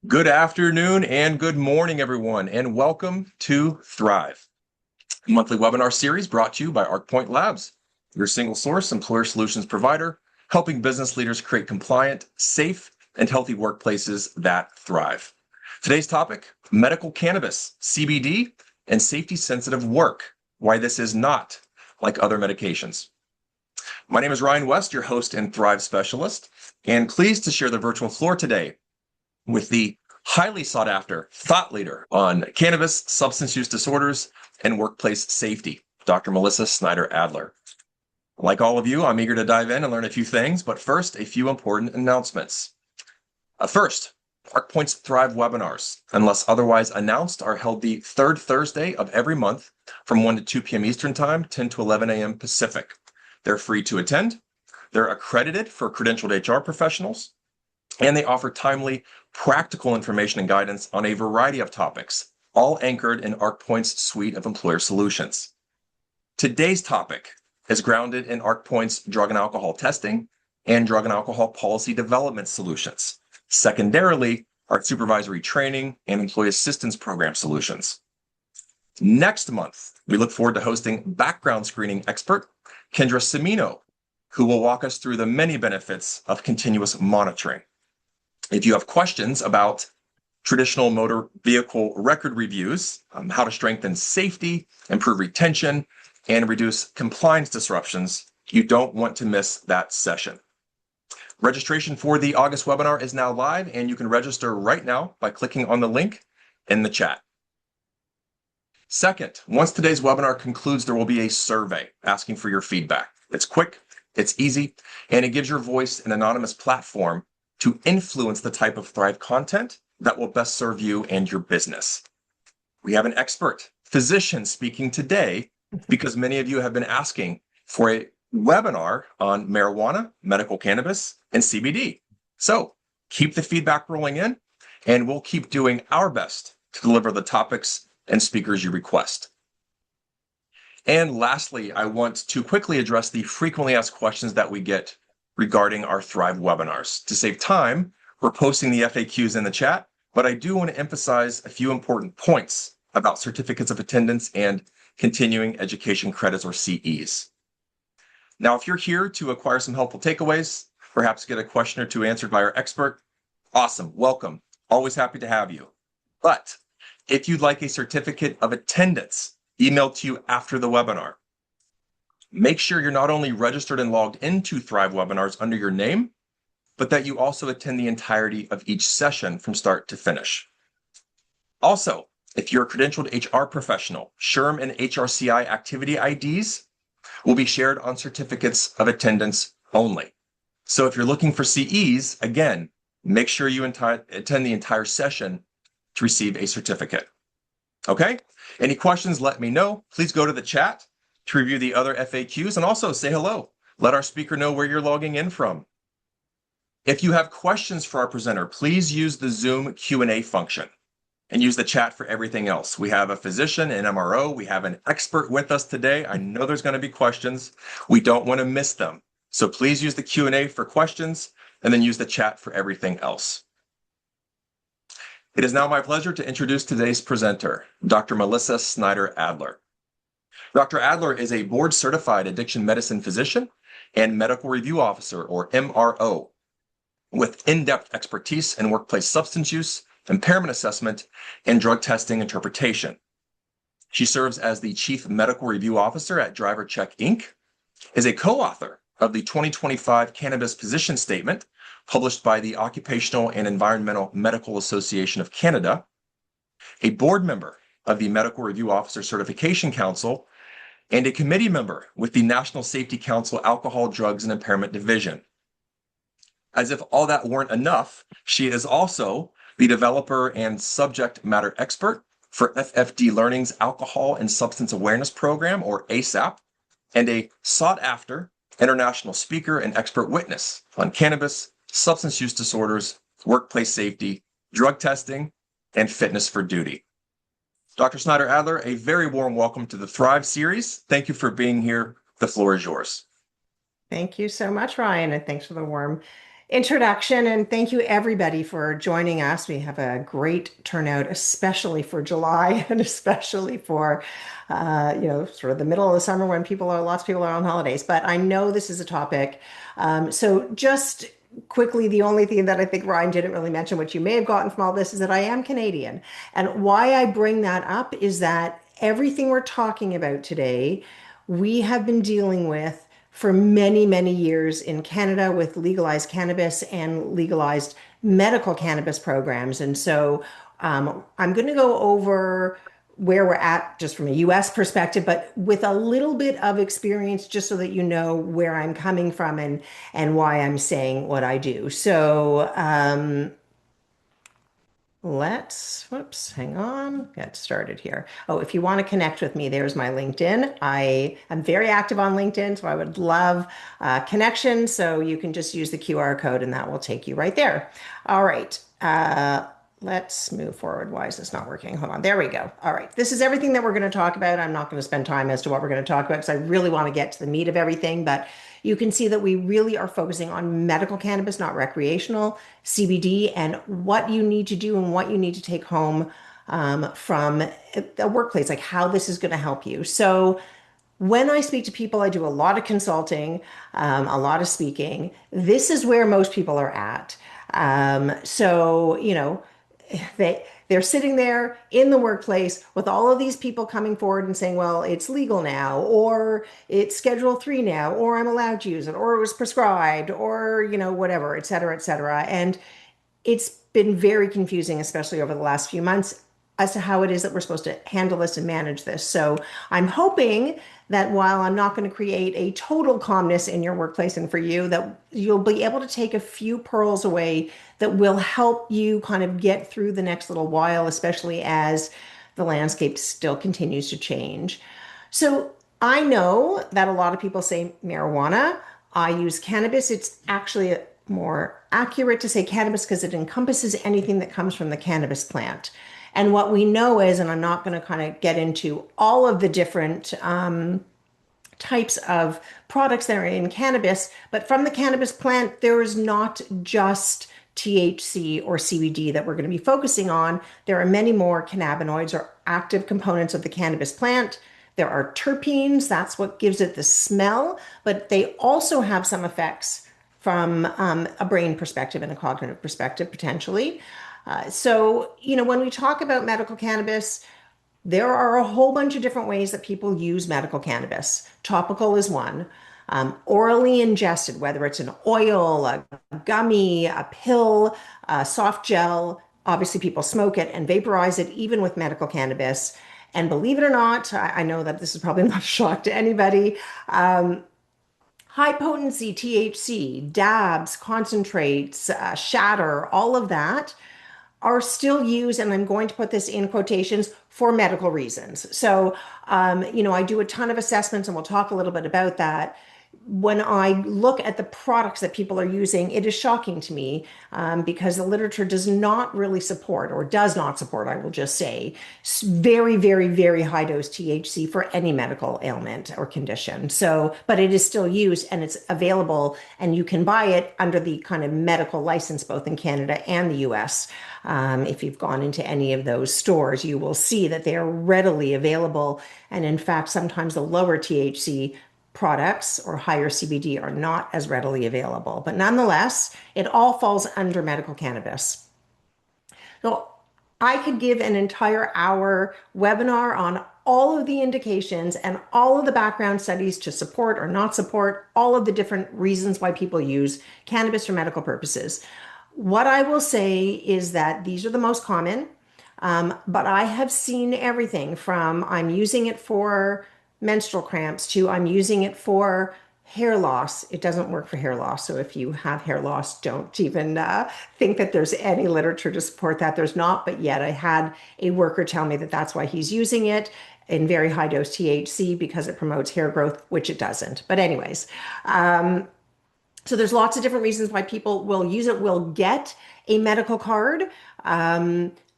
Good afternoon and good morning, everyone, and welcome to Thrive, a monthly webinar series brought to you by ARCpoint Labs, your single source employer solutions provider, helping business leaders create compliant, safe, and healthy workplaces that thrive. Today's topic, medical cannabis, CBD, and safety-sensitive work, why this is not like other medications. My name is Ryan West, your host and Thrive specialist, and pleased to share the virtual floor today with the highly sought after thought leader on cannabis, substance use disorders, and workplace safety, Dr. Melissa Snyder-Adler. Like all of you, I'm eager to dive in and learn a few things, but first, a few important announcements. First, ARCpoint's Thrive webinars, unless otherwise announced, are held the third Thursday of every month from 1 to 2 p.m. Eastern Time, 10 to 11 a.m. Pacific. They're free to attend. They're accredited for credentialed HR professionals, and they offer timely, practical information and guidance on a variety of topics, all anchored in ARCpoint's suite of employer solutions. Today's topic is grounded in ARCpoint's drug and alcohol testing and drug and alcohol policy development solutions. Secondarily, our supervisory training and employee assistance program solutions. Next month, we look forward to hosting background screening expert Kendra Semino, who will walk us through the many benefits of continuous monitoring. If you have questions about traditional motor vehicle record reviews, how to strengthen safety, improve retention, and reduce compliance disruptions, you don't want to miss that session. Registration for the August webinar is now live, and you can register right now by clicking on the link in the chat. Second, once today's webinar concludes, there will be a survey asking for your feedback. It's quick, it's easy, and it gives your voice an anonymous platform to influence the type of Thrive content that will best serve you and your business. We have an expert physician speaking today because many of you have been asking for a webinar on marijuana, medical cannabis, and CBD. So keep the feedback rolling in, and we'll keep doing our best to deliver the topics and speakers you request. And lastly, I want to quickly address the frequently asked questions that we get regarding our Thrive webinars. To save time, we're posting the FAQs in the chat, but I do want to emphasize a few important points about certificates of attendance and continuing education credits, or CEs. Now, if you're here to acquire some helpful takeaways, perhaps get a question or two answered by our expert, awesome, welcome, always happy to have you. But if you'd like a certificate of attendance emailed to you after the webinar, make sure you're not only registered and logged into Thrive webinars under your name, but that you also attend the entirety of each session from start to finish. Also, if you're a credentialed HR professional, SHRM and HRCI activity IDs will be shared on certificates of attendance only. So if you're looking for CEs, again, make sure you attend the entire session to receive a certificate. Okay? Any questions, let me know. Please go to the chat to review the other FAQs, and also say hello. Let our speaker know where you're logging in from. If you have questions for our presenter, please use the Zoom Q&A function and use the chat for everything else. We have a physician, an MRO, we have an expert with us today. I know there's going to be questions. We don't want to miss them. So please use the Q&A for questions and then use the chat for everything else. It is now my pleasure to introduce today's presenter, Dr. Melissa Snyder-Adler. Dr. Adler is a board-certified addiction medicine physician and medical review officer, or MRO, with in-depth expertise in workplace substance use, impairment assessment, and drug testing interpretation. She serves as the Chief Medical Review Officer at Driver Check Inc., is a co-author of the 2025 Cannabis Position Statement, published by the Occupational and Environmental Medical Association of Canada, a board member of the Medical Review Officer Certification Council, and a committee member with the National Safety Council Alcohol, Drugs, and Impairment Division. As if all that weren't enough, she is also the developer and subject matter expert for FFD Learning's Alcohol and Substance Awareness Program, or ASAP, and a sought-after international speaker and expert witness on cannabis, substance use disorders, workplace safety, drug testing, and fitness for duty. Dr. Snyder-Adler, a very warm welcome to the Thrive series. Thank you for being here. The floor is yours. Thank you so much, Ryan, and thanks for the warm introduction, and thank you everybody for joining us. We have a great turnout, especially for July and especially for, sort of the middle of the summer when lots of people are on holidays. But I know this is a topic. So just quickly, the only thing that I think Ryan didn't really mention, which you may have gotten from all this, is that I am Canadian. And why I bring that up is that everything we're talking about today, we have been dealing with for many, many years in Canada with legalized cannabis and legalized medical cannabis programs. And so I'm going to go over where we're at just from a US perspective, but with a little bit of experience, just so that you know where I'm coming from and why I'm saying what I do. So whoops, hang on, get started here. Oh, if you want to connect with me, there's my LinkedIn. I am very active on LinkedIn, so I would love connection. So you can just use the QR code and that will take you right there. All right. Let's move forward. Why is this not working? Hold on. There we go. All right. This is everything that we're going to talk about. I'm not going to spend time as to what we're going to talk about because I really want to get to the meat of everything. But you can see that we really are focusing on medical cannabis, not recreational, CBD, and what you need to do and what you need to take home from the workplace, like how this is going to help you. So when I speak to people, I do a lot of consulting, a lot of speaking. This is where most people are at. They're sitting there in the workplace with all of these people coming forward and saying, well, it's legal now, or it's Schedule 3 now, or I'm allowed to use it, or it was prescribed, or, whatever, et cetera, et cetera. And it's been very confusing, especially over the last few months, as to how it is that we're supposed to handle this and manage this. So I'm hoping that while I'm not going to create a total calmness in your workplace and for you, that you'll be able to take a few pearls away that will help you kind of get through the next little while, especially as the landscape still continues to change. So I know that a lot of people say marijuana. I use cannabis. It's actually more accurate to say cannabis because it encompasses anything that comes from the cannabis plant. And what we know is, and I'm not going to kind of get into all of the different types of products that are in cannabis, but from the cannabis plant, there is not just THC or CBD that we're going to be focusing on. There are many more cannabinoids or active components of the cannabis plant. There are terpenes, that's what gives it the smell, but they also have some effects from a brain perspective and a cognitive perspective, potentially. When we talk about medical cannabis, there are a whole bunch of different ways that people use medical cannabis. Topical is one. Orally ingested, whether it's an oil, a gummy, a pill, a soft gel. Obviously, people smoke it and vaporize it, even with medical cannabis. And believe it or not, I know that this is probably not a shock to anybody. High potency THC, dabs, concentrates, shatter, all of that are still used, and I'm going to put this in quotations, for medical reasons. So, I do a ton of assessments, and we'll talk a little bit about that. When I look at the products that people are using, it is shocking to me because the literature does not really support, or does not support, I will just say, very, very, very high dose THC for any medical ailment or condition. So, but it is still used and it's available, and you can buy it under the kind of medical license, both in Canada and the US. If you've gone into any of those stores, you will see that they are readily available. And in fact, sometimes the lower THC products or higher CBD are not as readily available. But nonetheless, it all falls under medical cannabis. So I could give an entire hour webinar on all of the indications and all of the background studies to support or not support all of the different reasons why people use cannabis for medical purposes. What I will say is that these are the most common, but I have seen everything from I'm using it for menstrual cramps to I'm using it for hair loss. It doesn't work for hair loss. So if you have hair loss, don't even think that there's any literature to support that. There's not, but yet I had a worker tell me that that's why he's using it in very high dose THC because it promotes hair growth, which it doesn't. But anyways, so there's lots of different reasons why people will use it, will get a medical card.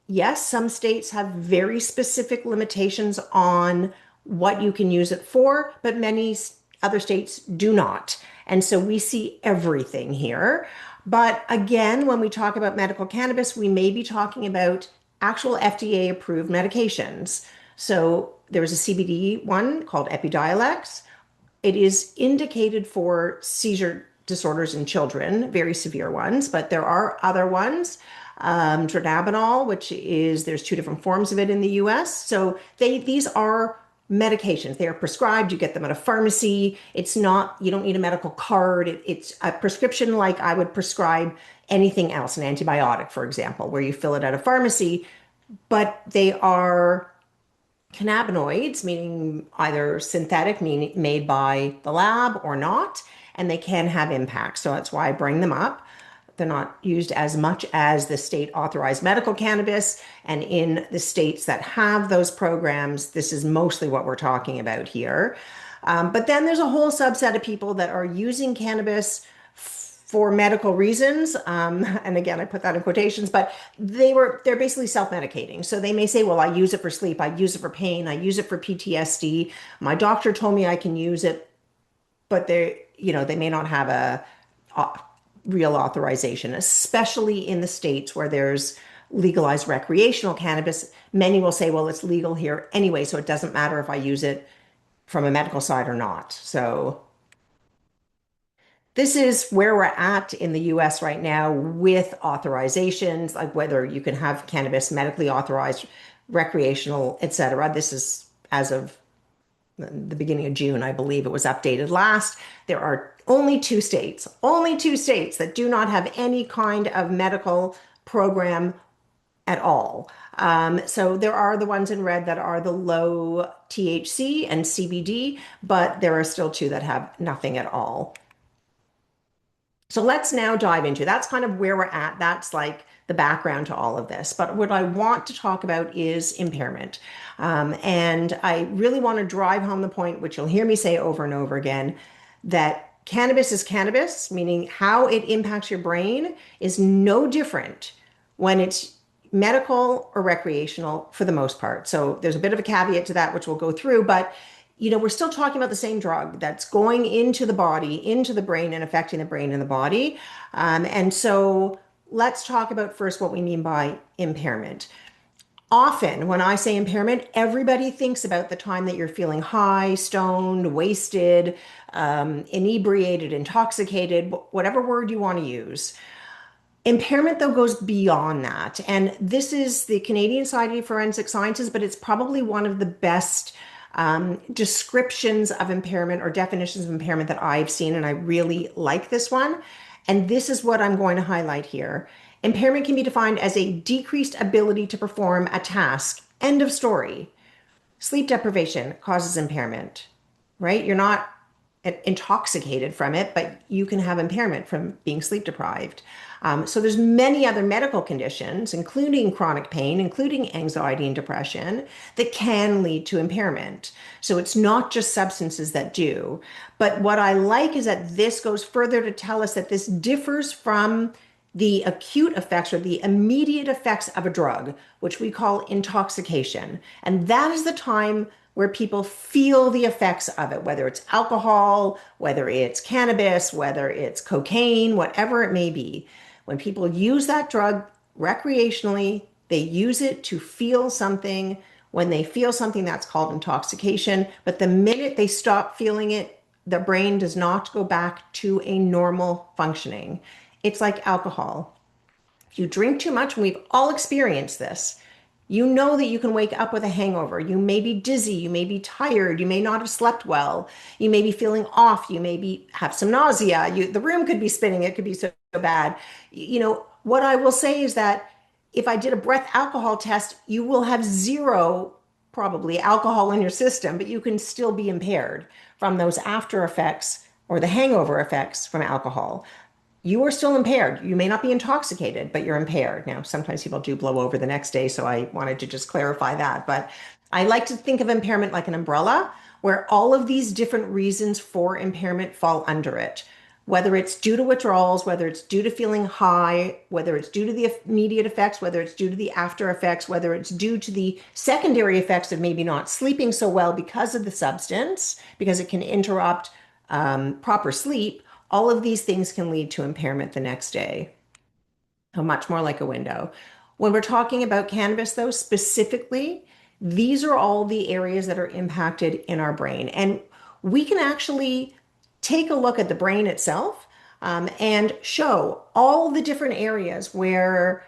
Yes, some states have very specific limitations on what you can use it for, but many other states do not. And so we see everything here. But again, when we talk about medical cannabis, we may be talking about actual FDA approved medications. So there is a CBD one called Epidiolex. It is indicated for seizure disorders in children, very severe ones, but there are other ones. Dronabinol, which is there's two different forms of it in the US. So these are medications. They are prescribed. You get them at a pharmacy. It's not, you don't need a medical card. It's a prescription like I would prescribe anything else, an antibiotic, for example, where you fill it at a pharmacy, but they are cannabinoids, meaning either synthetic, meaning made by the lab or not, and they can have impact. So that's why I bring them up. They're not used as much as the state authorized medical cannabis. And in the states that have those programs, this is mostly what we're talking about here. But then there's a whole subset of people that are using cannabis for medical reasons. And again, I put that in quotations, but they're basically self-medicating. So they may say, well, I use it for sleep, I use it for pain, I use it for PTSD. My doctor told me I can use it, but they may not have a real authorization, especially in the states where there's legalized recreational cannabis. Many will say, well, it's legal here anyway, so it doesn't matter if I use it from a medical side or not. So this is where we're at in the US right now with authorizations, like whether you can have cannabis medically authorized, recreational, etc. This is as of the beginning of June, I believe it was updated last. There are only two states that do not have any kind of medical program at all. So there are the ones in red that are the low THC and CBD, but there are still two that have nothing at all. So let's now dive into that's kind of where we're at. That's like the background to all of this. But what I want to talk about is impairment. And I really want to drive home the point, which you'll hear me say over and over again, that cannabis is cannabis, meaning how it impacts your brain is no different when it's medical or recreational for the most part. So there's a bit of a caveat to that, which we'll go through, but we're still talking about the same drug that's going into the body, into the brain, and affecting the brain and the body. And so let's talk about first what we mean by impairment. Often, when I say impairment, everybody thinks about the time that you're feeling high, stoned, wasted, inebriated, intoxicated, whatever word you want to use. Impairment, though, goes beyond that. And this is the Canadian Society of Forensic Sciences, but it's probably one of the best descriptions of impairment or definitions of impairment that I've seen, and I really like this one. And this is what I'm going to highlight here. Impairment can be defined as a decreased ability to perform a task. End of story. Sleep deprivation causes impairment, right? You're not intoxicated from it, but you can have impairment from being sleep deprived. So there's many other medical conditions, including chronic pain, including anxiety and depression, that can lead to impairment. So it's not just substances that do. But what I like is that this goes further to tell us that this differs from the acute effects or the immediate effects of a drug, which we call intoxication. And that is the time where people feel the effects of it, whether it's alcohol, whether it's cannabis, whether it's cocaine, whatever it may be. When people use that drug recreationally, they use it to feel something. When they feel something, that's called intoxication. But the minute they stop feeling it, the brain does not go back to a normal functioning. It's like alcohol. If you drink too much, and we've all experienced this, you know that you can wake up with a hangover. You may be dizzy. You may be tired. You may not have slept well. You may be feeling off. You may have some nausea. The room could be spinning. It could be so bad. What I will say is that if I did a breath alcohol test, you will have zero probably alcohol in your system, but you can still be impaired from those after effects or the hangover effects from alcohol. You are still impaired. You may not be intoxicated, but you're impaired. Now, sometimes people do blow over the next day, so I wanted to just clarify that. But I like to think of impairment like an umbrella where all of these different reasons for impairment fall under it. Whether it's due to withdrawals, whether it's due to feeling high, whether it's due to the immediate effects, whether it's due to the after effects, whether it's due to the secondary effects of maybe not sleeping so well because of the substance, because it can interrupt proper sleep, All of these things can lead to impairment the next day, much more like a window. When we're talking about cannabis, though, specifically, these are all the areas that are impacted in our brain. And we can actually take a look at the brain itself and show all the different areas where,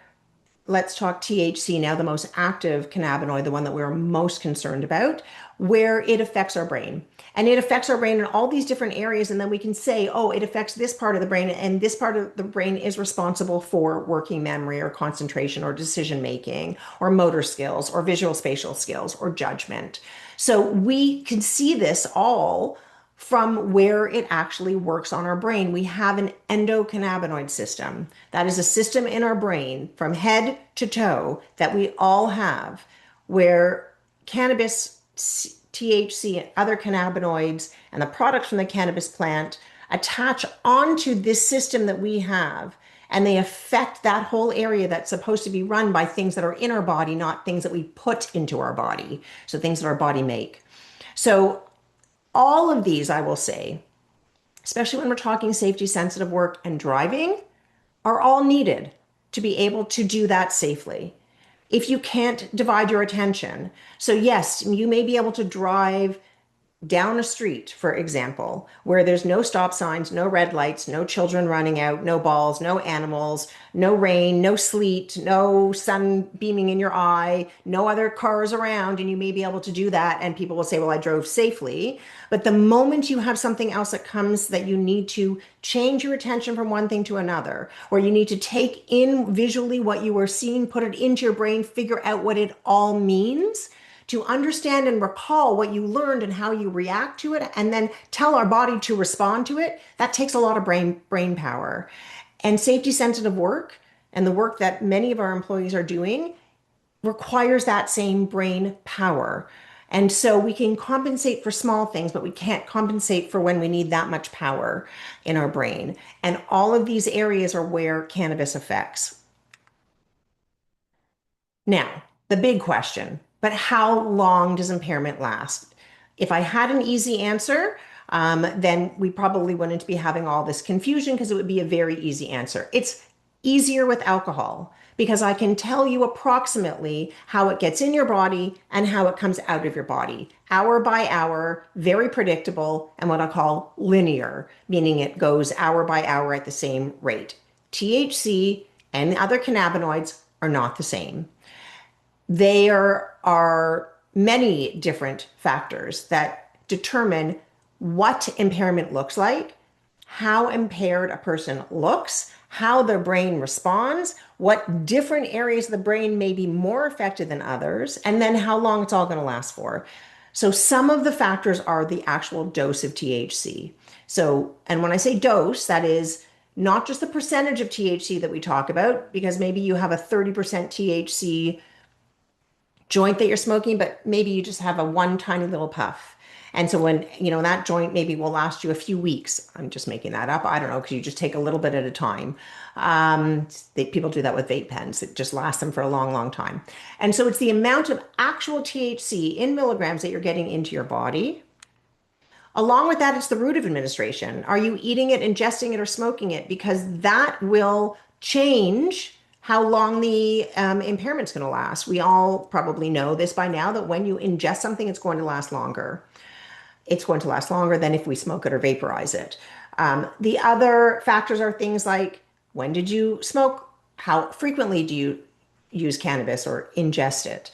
let's talk THC now, the most active cannabinoid, the one that we're most concerned about, where it affects our brain. And it affects our brain in all these different areas. And then we can say, oh, it affects this part of the brain, and this part of the brain is responsible for working memory or concentration or decision making or motor skills or visual spatial skills or judgment. So we can see this all from where it actually works on our brain. We have an endocannabinoid system. That is a system in our brain from head to toe that we all have, where cannabis, THC, and other cannabinoids and the products from the cannabis plant attach onto this system that we have. And they affect that whole area that's supposed to be run by things that are in our body, not things that we put into our body. So things that our body make. So all of these, I will say, especially when we're talking safety sensitive work and driving, are all needed to be able to do that safely. If you can't divide your attention, so yes, you may be able to drive down a street, for example, where there's no stop signs, no red lights, no children running out, no balls, no animals, no rain, no sleet, no sun beaming in your eye, no other cars around, and you may be able to do that. And people will say, well, I drove safely. But the moment you have something else that comes that you need to change your attention from one thing to another, or you need to take in visually what you are seeing, put it into your brain, figure out what it all means, to understand and recall what you learned and how you react to it, and then tell our body to respond to it, that takes a lot of brain power. And safety sensitive work and the work that many of our employees are doing requires that same brain power. And so we can compensate for small things, but we can't compensate for when we need that much power in our brain. And all of these areas are where cannabis affects. Now, the big question, but how long does impairment last? If I had an easy answer, then we probably wouldn't be having all this confusion because it would be a very easy answer. It's easier with alcohol because I can tell you approximately how it gets in your body and how it comes out of your body, hour by hour, very predictable, and what I call linear, meaning it goes hour by hour at the same rate. THC and the other cannabinoids are not the same. There are many different factors that determine what impairment looks like, how impaired a person looks, how their brain responds, what different areas of the brain may be more affected than others, and then how long it's all going to last for. So some of the factors are the actual dose of THC. So, and when I say dose, that is not just the percentage of THC that we talk about, because maybe you have a 30% THC joint that you're smoking, but maybe you just have a one tiny little puff. And so when, that joint maybe will last you a few weeks. I'm just making that up. I don't know, because you just take a little bit at a time. People do that with vape pens. It just lasts them for a long, long time. And so it's the amount of actual THC in milligrams that you're getting into your body. Along with that, it's the route of administration. Are you eating it, ingesting it, or smoking it? Because that will change how long the impairment's going to last. We all probably know this by now, that when you ingest something, it's going to last longer. It's going to last longer than if we smoke it or vaporize it. The other factors are things like, when did you smoke? How frequently do you use cannabis or ingest it?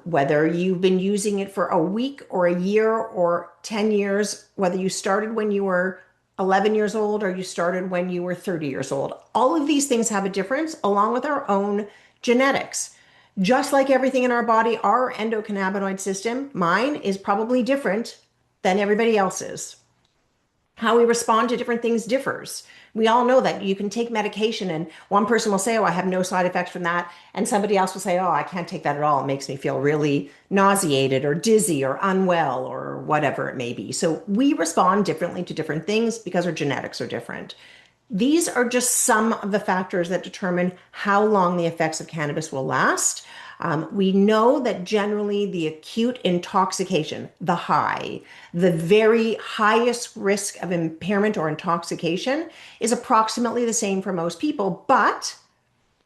Whether you've been using it for a week or a year or 10 years, whether you started when you were 11 years old or you started when you were 30 years old. All of these things have a difference, along with our own genetics. Just like everything in our body, our endocannabinoid system, mine is probably different than everybody else's. How we respond to different things differs. We all know that you can take medication and one person will say, oh, I have no side effects from that. And somebody else will say, oh, I can't take that at all. It makes me feel really nauseated or dizzy or unwell or whatever it may be. So we respond differently to different things because our genetics are different. These are just some of the factors that determine how long the effects of cannabis will last. We know that generally the acute intoxication, the high, the very highest risk of impairment or intoxication is approximately the same for most people. But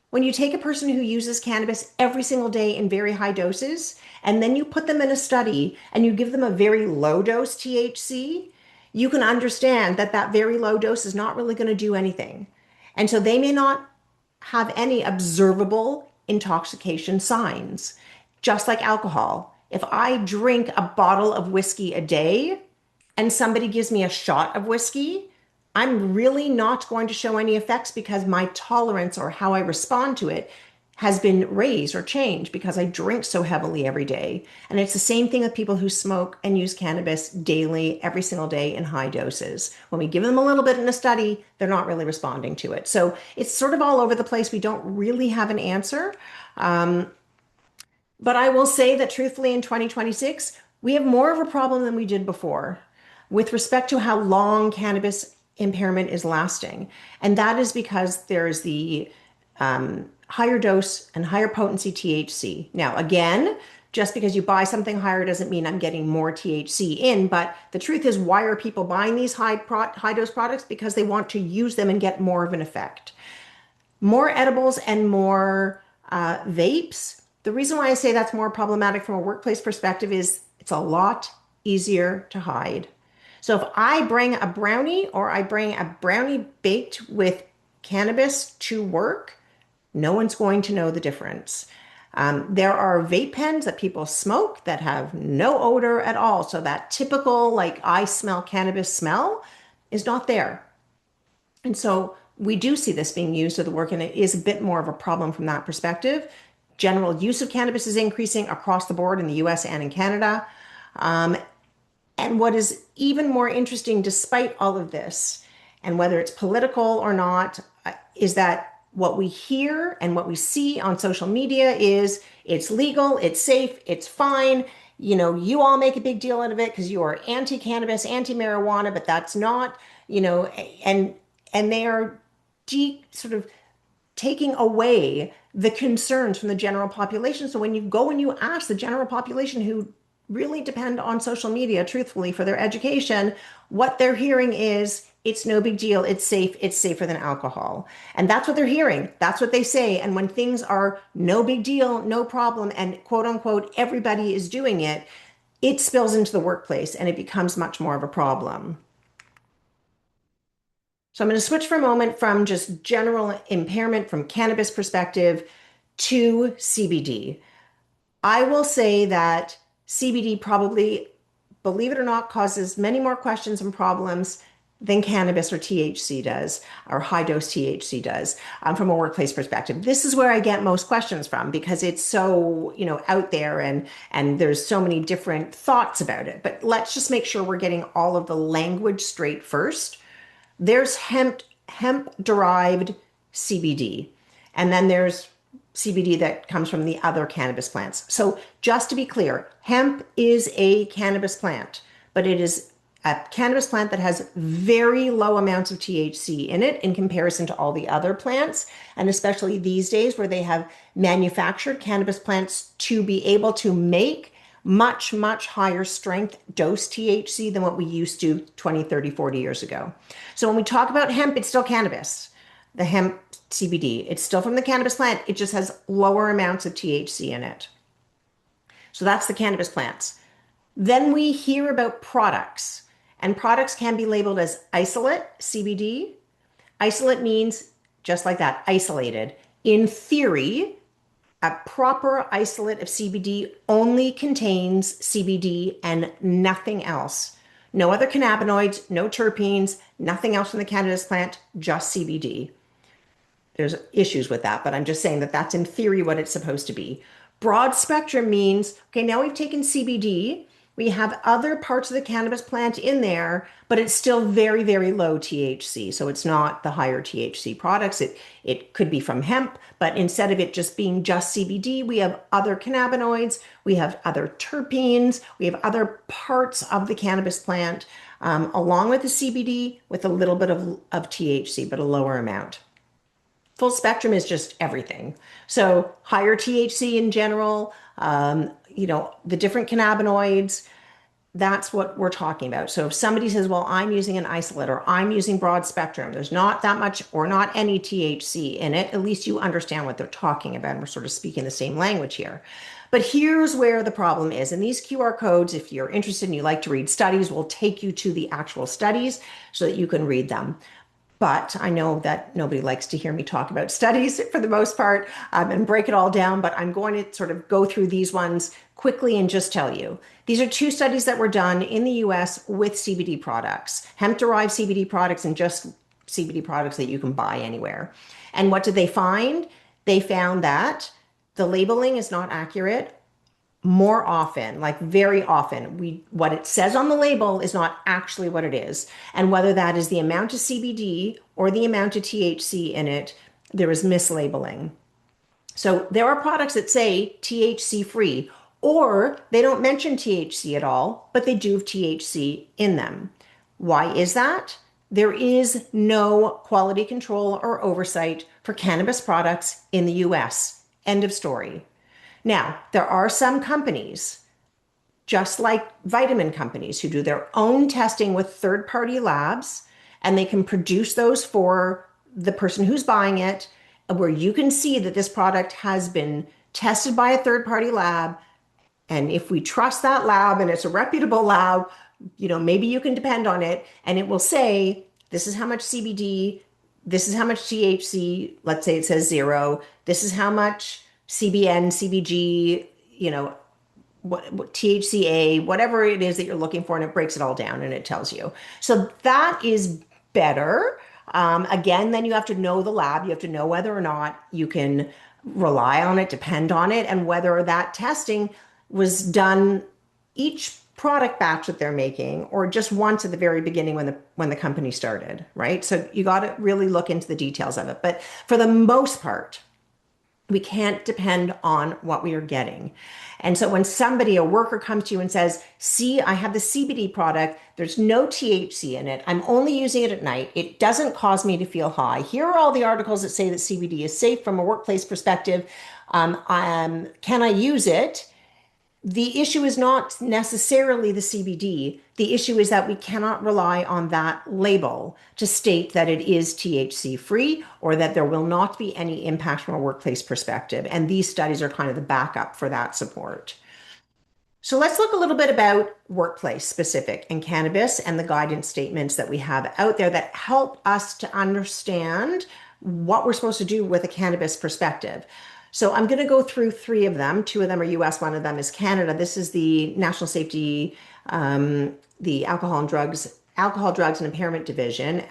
when you take a person who uses cannabis every single day in very high doses, and then you put them in a study and you give them a very low dose THC, you can understand that that very low dose is not really going to do anything. And so they may not have any observable intoxication signs. Just like alcohol. If I drink a bottle of whiskey a day and somebody gives me a shot of whiskey, I'm really not going to show any effects because my tolerance or how I respond to it has been raised or changed because I drink so heavily every day. And it's the same thing with people who smoke and use cannabis daily, every single day in high doses. When we give them a little bit in a study, they're not really responding to it. So it's sort of all over the place. We don't really have an answer. But I will say that truthfully, in 2026, we have more of a problem than we did before with respect to how long cannabis impairment is lasting. And that is because there's the higher dose and higher potency THC. Now, again, just because you buy something higher doesn't mean I'm getting more THC in. But the truth is, why are people buying these high dose products? Because they want to use them and get more of an effect. More edibles and more vapes. The reason why I say that's more problematic from a workplace perspective is it's a lot easier to hide. So if I bring a brownie or I bring a brownie baked with cannabis to work, no one's going to know the difference. There are vape pens that people smoke that have no odor at all. So that typical, like, I smell cannabis smell is not there. And so we do see this being used at the work, and it is a bit more of a problem from that perspective. General use of cannabis is increasing across the board in the US and in Canada. And what is even more interesting, despite all of this, and whether it's political or not, is that what we hear and what we see on social media is it's legal, it's safe, it's fine. You know, you all make a big deal out of it because you are anti-cannabis, anti-marijuana, but that's not, and they are sort of taking away the concerns from the general population. So when you go and you ask the general population who really depend on social media, truthfully, for their education, what they're hearing is it's no big deal, it's safe, it's safer than alcohol. And that's what they're hearing. That's what they say. And when things are no big deal, no problem, and quote unquote, everybody is doing it, it spills into the workplace and it becomes much more of a problem. So I'm going to switch for a moment from just general impairment from cannabis perspective to CBD. I will say that CBD probably, believe it or not, causes many more questions and problems than cannabis or THC does, or high dose THC does, from a workplace perspective. This is where I get most questions from because it's so, out there and there's so many different thoughts about it. But let's just make sure we're getting all of the language straight first. There's hemp derived CBD, and then there's CBD that comes from the other cannabis plants. So just to be clear, hemp is a cannabis plant, but it is a cannabis plant that has very low amounts of THC in it in comparison to all the other plants. And especially these days where they have manufactured cannabis plants to be able to make much, much higher strength dose THC than what we used to 20, 30, 40 years ago. So when we talk about hemp, it's still cannabis. The hemp CBD, it's still from the cannabis plant. It just has lower amounts of THC in it. So that's the cannabis plants. Then we hear about products, and products can be labeled as isolate, CBD. Isolate means just like that, isolated. In theory, a proper isolate of CBD only contains CBD and nothing else. No other cannabinoids, no terpenes, nothing else from the cannabis plant, just CBD. There's issues with that, but I'm just saying that that's in theory what it's supposed to be. Broad spectrum means, okay, now we've taken CBD, we have other parts of the cannabis plant in there, but it's still very, very low THC. So it's not the higher THC products. It could be from hemp, but instead of it just being just CBD, we have other cannabinoids, we have other terpenes, we have other parts of the cannabis plant along with the CBD with a little bit of THC, but a lower amount. Full spectrum is just everything. So higher THC in general, the different cannabinoids, that's what we're talking about. So if somebody says, well, I'm using an isolate or I'm using broad spectrum, there's not that much or not any THC in it, at least you understand what they're talking about. And we're sort of speaking the same language here. But here's where the problem is. And these QR codes, if you're interested and you like to read studies, will take you to the actual studies so that you can read them. But I know that nobody likes to hear me talk about studies for the most part, and break it all down. But I'm going to sort of go through these ones quickly and just tell you. These are two studies that were done in the US with CBD products, hemp-derived CBD products and just CBD products that you can buy anywhere. And what did they find? They found that the labeling is not accurate more often, like very often. What it says on the label is not actually what it is. And whether that is the amount of CBD or the amount of THC in it, there is mislabeling. So there are products that say THC free, or they don't mention THC at all, but they do have THC in them. Why is that? There is no quality control or oversight for cannabis products in the US. End of story. Now, there are some companies, just like vitamin companies, who do their own testing with third-party labs, and they can produce those for the person who's buying it, where you can see that this product has been tested by a third-party lab. And if we trust that lab and it's a reputable lab, maybe you can depend on it, and it will say, this is how much CBD, this is how much THC, let's say it says 0, this is how much CBN, CBG, what THCA, whatever it is that you're looking for, and it breaks it all down and it tells you. So that is better. Again, then you have to know the lab. You have to know whether or not you can rely on it, depend on it, and whether that testing was done each product batch that they're making or just once at the very beginning when the company started, right? So you got to really look into the details of it. But for the most part, we can't depend on what we are getting. And so when a worker comes to you and says, see, I have the CBD product, there's no THC in it, I'm only using it at night, it doesn't cause me to feel high. Here are all the articles that say that CBD is safe from a workplace perspective. Can I use it? The issue is not necessarily the CBD. The issue is that we cannot rely on that label to state that it is THC free or that there will not be any impact from a workplace perspective. And these studies are kind of the backup for that support. So let's look a little bit about workplace specific and cannabis and the guidance statements that we have out there that help us to understand what we're supposed to do with a cannabis perspective. So I'm going to go through 3 of them. 2 of them are US, 1 of them is Canada. This is the National Safety, the Alcohol, Drugs and Impairment Division.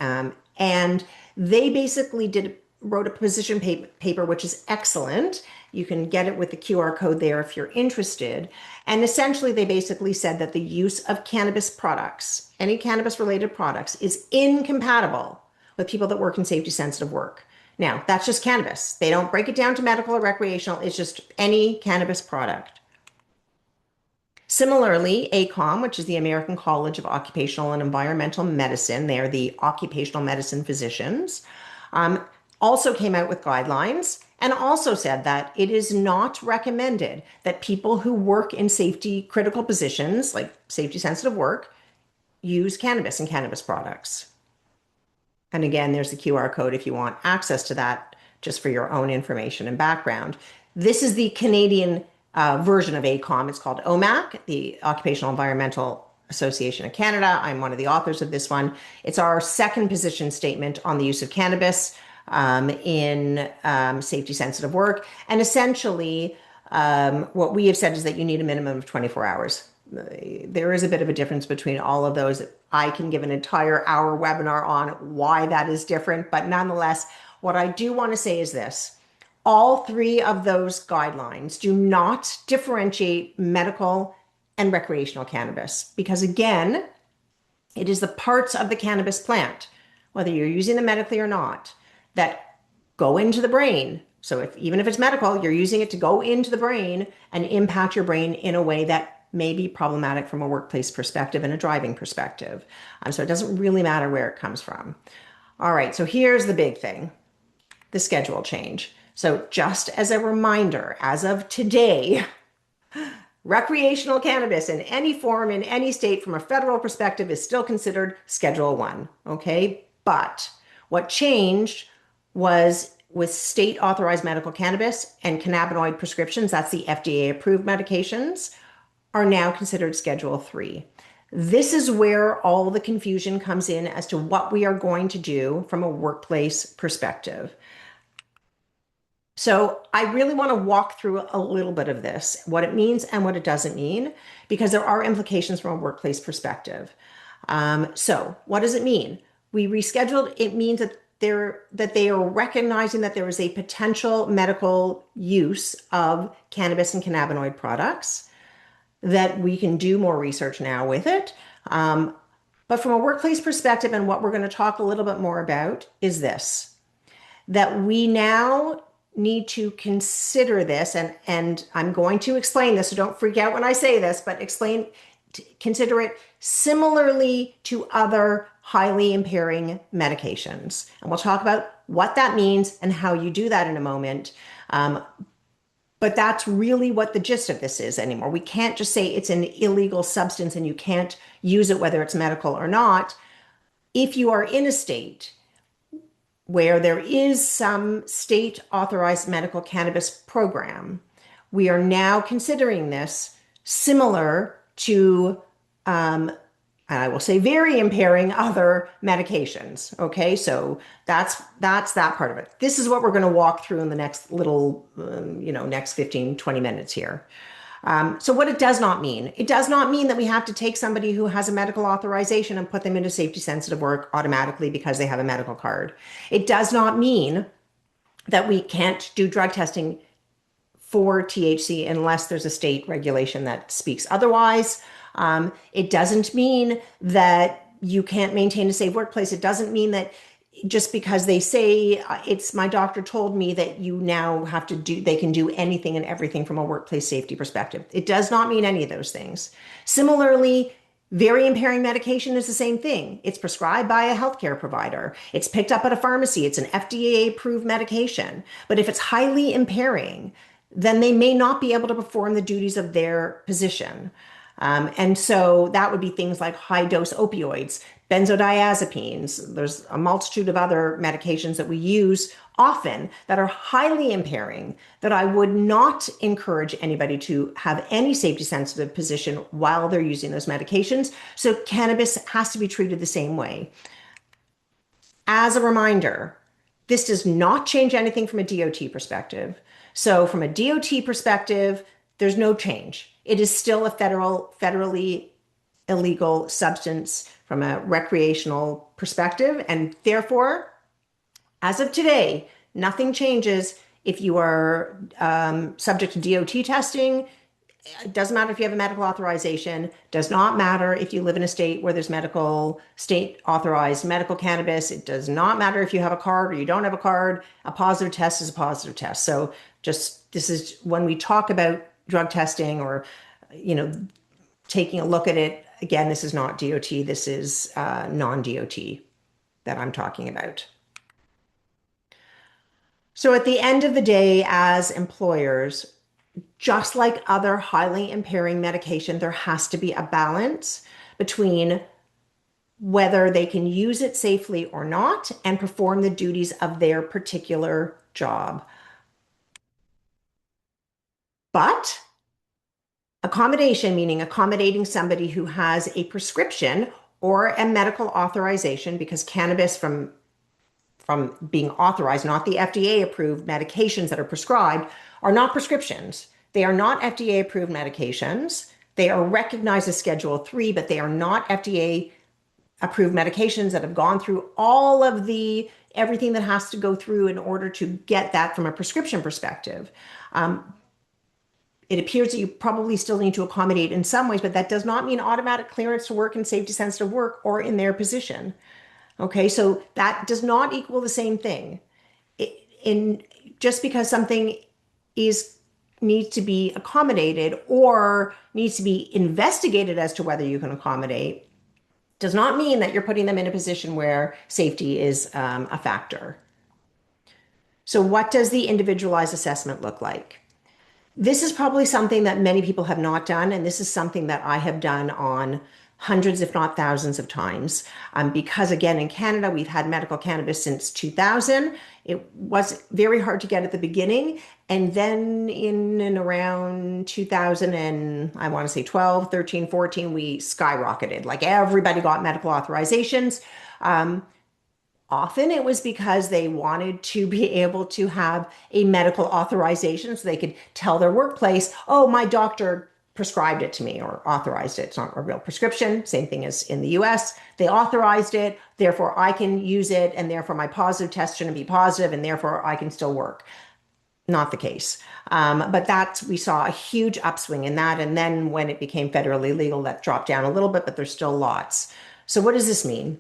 And they basically wrote a position paper, which is excellent. You can get it with the QR code there if you're interested. And essentially, they basically said that the use of cannabis products, any cannabis related products, is incompatible with people that work in safety sensitive work. Now, that's just cannabis. They don't break it down to medical or recreational. It's just any cannabis product. Similarly, ACOM, which is the American College of Occupational and Environmental Medicine, they're the occupational medicine physicians, also came out with guidelines and also said that it is not recommended that people who work in safety critical positions, like safety sensitive work, use cannabis and cannabis products. And again, there's the QR code if you want access to that just for your own information and background. This is the Canadian version of ACOM. It's called OMAC, the Occupational Environmental Association of Canada. I'm one of the authors of this one. It's our second position statement on the use of cannabis in safety sensitive work. And essentially, what we have said is that you need a minimum of 24 hours. There is a bit of a difference between all of those. I can give an entire hour webinar on why that is different, but nonetheless, what I do want to say is this. All 3 of those guidelines do not differentiate medical and recreational cannabis because, again, it is the parts of the cannabis plant, whether you're using them medically or not, that go into the brain. So even if it's medical, you're using it to go into the brain and impact your brain in a way that may be problematic from a workplace perspective and a driving perspective. So it doesn't really matter where it comes from. All right, so here's the big thing, the schedule change. So just as a reminder, as of today, recreational cannabis in any form in any state from a federal perspective is still considered Schedule 1, okay? But what changed was with state authorized medical cannabis and cannabinoid prescriptions, that's the FDA approved medications, are now considered Schedule 3. This is where all the confusion comes in as to what we are going to do from a workplace perspective. So I really want to walk through a little bit of this, what it means and what it doesn't mean, because there are implications from a workplace perspective. So what does it mean? We rescheduled. It means that they are recognizing that there is a potential medical use of cannabis and cannabinoid products, that we can do more research now with it. But from a workplace perspective, and what we're going to talk a little bit more about is this, that we now need to consider this, and I'm going to explain this, so don't freak out when I say this, but consider it similarly to other highly impairing medications. And we'll talk about what that means and how you do that in a moment. But that's really what the gist of this is anymore. We can't just say it's an illegal substance and you can't use it whether it's medical or not. If you are in a state where there is some state authorized medical cannabis program, we are now considering this similar to, and I will say very impairing other medications. Okay, so that's that part of it. This is what we're going to walk through in the next little, next 15, 20 minutes here. So what it does not mean that we have to take somebody who has a medical authorization and put them into safety sensitive work automatically because they have a medical card. It does not mean that we can't do drug testing for THC unless there's a state regulation that speaks otherwise. It doesn't mean that you can't maintain a safe workplace. It doesn't mean that just because they say it's my doctor told me that you now have to do, they can do anything and everything from a workplace safety perspective. It does not mean any of those things. Similarly, very impairing medication is the same thing. It's prescribed by a healthcare provider. It's picked up at a pharmacy. It's an FDA approved medication. But if it's highly impairing, then they may not be able to perform the duties of their position. And so that would be things like high dose opioids, benzodiazepines. There's a multitude of other medications that we use often that are highly impairing, that I would not encourage anybody to have any safety sensitive position while they're using those medications. So cannabis has to be treated the same way. As a reminder, this does not change anything from a DOT perspective. So from a DOT perspective, there's no change. It is still a federally illegal substance from a recreational perspective. And therefore, as of today, nothing changes if you are subject to DOT testing. It doesn't matter if you have a medical authorization. Does not matter if you live in a state where there's state authorized medical cannabis. It does not matter if you have a card or you don't have a card. A positive test is a positive test. So this is when we talk about drug testing or, taking a look at it. Again, this is not DOT. This is non-DOT that I'm talking about. So at the end of the day, as employers, just like other highly impairing medication, there has to be a balance between whether they can use it safely or not and perform the duties of their particular job. But accommodation, meaning accommodating somebody who has a prescription or a medical authorization, because cannabis from being authorized, not the FDA approved medications that are prescribed, are not prescriptions. They are not FDA approved medications. They are recognized as Schedule 3, but they are not FDA approved medications that have gone through all of everything that has to go through in order to get that from a prescription perspective. It appears that you probably still need to accommodate in some ways, but that does not mean automatic clearance to work in safety sensitive work or in their position. Okay, so that does not equal the same thing. Just because something is needs to be accommodated or needs to be investigated as to whether you can accommodate does not mean that you're putting them in a position where safety is a factor. So, what does the individualized assessment look like? This is probably something that many people have not done, and this is something that I have done on hundreds, if not thousands of times. Because again, in Canada, we've had medical cannabis since 2000. It was very hard to get at the beginning. And then in and around 2000 and I want to say 12, 13, 14, we skyrocketed. Like everybody got medical authorizations. Often it was because they wanted to be able to have a medical authorization so they could tell their workplace, oh, my doctor prescribed it to me or authorized it. It's not a real prescription. Same thing as in the US. They authorized it, therefore I can use it, and therefore my positive test shouldn't be positive, and therefore I can still work. Not the case. But we saw a huge upswing in that. And then when it became federally legal, that dropped down a little bit, but there's still lots. So what does this mean?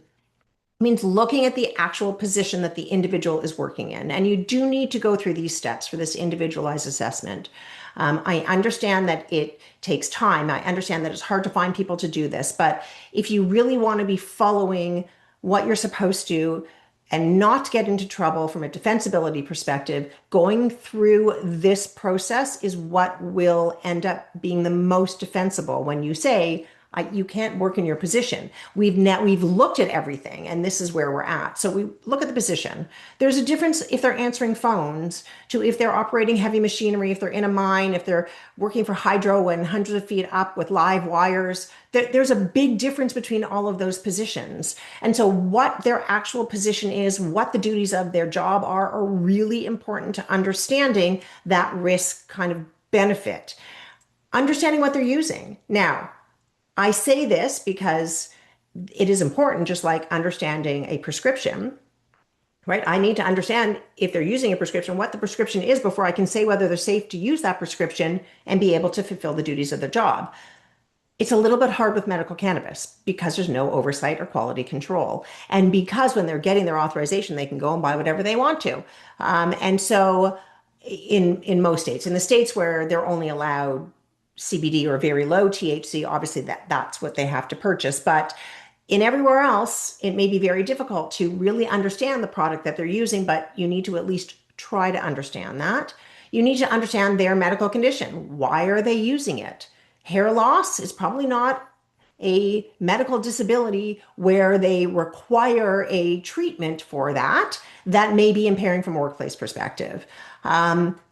Means looking at the actual position that the individual is working in. And you do need to go through these steps for this individualized assessment. I understand that it takes time. I understand that it's hard to find people to do this. But if you really want to be following what you're supposed to and not get into trouble from a defensibility perspective, going through this process is what will end up being the most defensible when you say, you can't work in your position. We've looked at everything, and this is where we're at. So we look at the position. There's a difference if they're answering phones to if they're operating heavy machinery, if they're in a mine, if they're working for hydro and hundreds of feet up with live wires. There's a big difference between all of those positions. And so what their actual position is, what the duties of their job are really important to understanding that risk kind of benefit. Understanding what they're using. Now, I say this because it is important, just like understanding a prescription, right? I need to understand if they're using a prescription, what the prescription is before I can say whether they're safe to use that prescription and be able to fulfill the duties of their job. It's a little bit hard with medical cannabis because there's no oversight or quality control. And because when they're getting their authorization, they can go and buy whatever they want to. And so in most states, in the states where they're only allowed CBD or very low THC, obviously that's what they have to purchase. But in everywhere else, it may be very difficult to really understand the product that they're using, but you need to at least try to understand that. You need to understand their medical condition. Why are they using it? Hair loss is probably not a medical disability where they require a treatment for that. That may be impairing from a workplace perspective.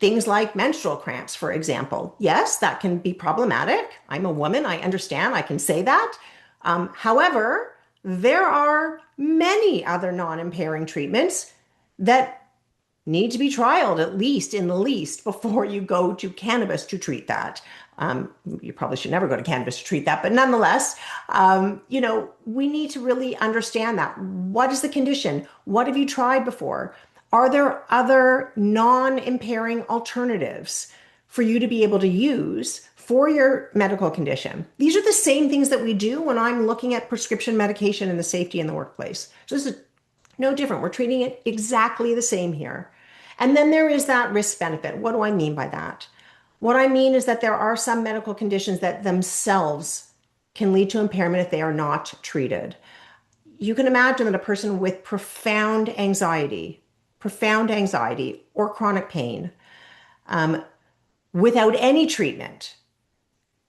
Things like menstrual cramps, for example. Yes, that can be problematic. I'm a woman. I understand. I can say that. However, there are many other non-impairing treatments that need to be trialed, at least in the least, before you go to cannabis to treat that. You probably should never go to cannabis to treat that, but nonetheless, we need to really understand that. What is the condition? What have you tried before? Are there other non-impairing alternatives for you to be able to use for your medical condition? These are the same things that we do when I'm looking at prescription medication and the safety in the workplace. So this is no different. We're treating it exactly the same here. And then there is that risk benefit. What do I mean by that? What I mean is that there are some medical conditions that themselves can lead to impairment if they are not treated. You can imagine that a person with profound anxiety or chronic pain, without any treatment,